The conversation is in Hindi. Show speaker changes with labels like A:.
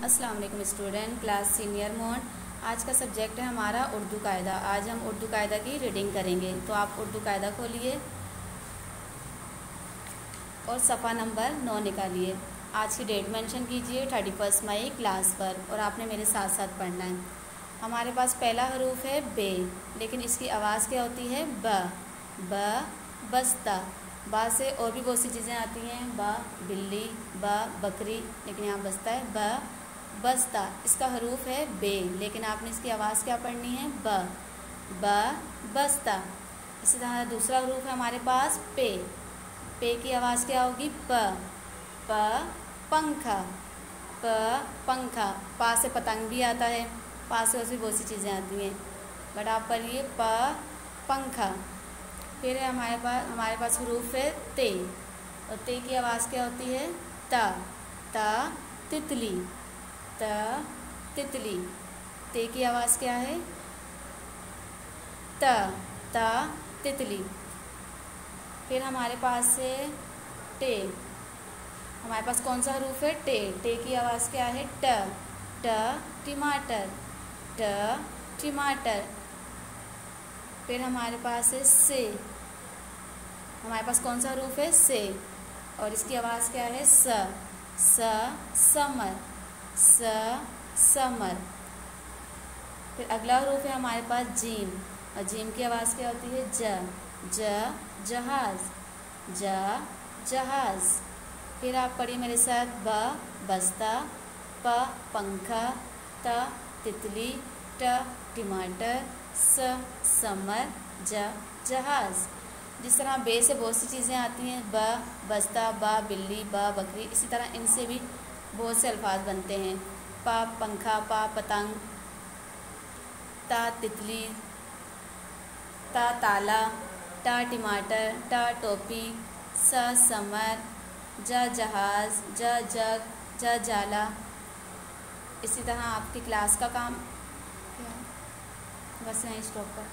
A: अस्सलाम वालेकुम स्टूडेंट, क्लास सीनियर मोड। आज का सब्जेक्ट है हमारा उर्दू कायदा। आज हम उर्दू कायदा की रीडिंग करेंगे। तो आप उर्दू कायदा खोलिए और सफ़ा नंबर 9 निकालिए। आज की डेट मेंशन कीजिए 31 मई क्लास पर, और आपने मेरे साथ साथ पढ़ना है। हमारे पास पहला हरूफ है बे, लेकिन इसकी आवाज़ क्या होती है? ब बस्ता। बा से और भी बहुत सी चीज़ें आती हैं, बा बिल्ली, बा बकरी, लेकिन यहाँ बस्ता है ब बस्ता। इसका हरूफ है बे, लेकिन आपने इसकी आवाज़ क्या पढ़नी है? ब बस्ता। इसी तरह दूसरा हरूफ है हमारे पास पे की आवाज़ क्या होगी? प पंखा, प पंखा। पा से पतंग भी आता है, पा से और भी बहुत सी चीज़ें आती हैं, बट आप पढ़िए प पंखा। फिर है हमारे पास हरूफ है ते, और ते की आवाज़ क्या होती है? ता तितली, तितली। ते की आवाज़ क्या है? ता तितली। फिर हमारे पास है टे। हमारे पास कौन सा हरूफ है? टे की आवाज़ क्या है? टमाटर, टमाटर। फिर हमारे पास है से। हमारे पास कौन सा हरूफ है? से, और इसकी आवाज़ क्या है? Summer, summer. फिर अगला हरूफ है हमारे पास जीम, और जीम की आवाज़ क्या होती है? जहाज, जहाज। फिर आप पढ़िए मेरे साथ ब बस्ता, प पंखा, त तितली, ट टमाटर, समर, जहाज। जिस तरह बे से बहुत सी चीज़ें आती हैं, ब बस्ता, बा बिल्ली, बा बकरी, इसी तरह इनसे भी बहुत से अल्फाज बनते हैं। पा पंखा, पा पतंग, ता तितली, ता ताला, टा टमाटर, टा टोपी, समर, जहाज, जग, जाला। इसी तरह आपकी क्लास का काम बस यहीं स्टॉप कर।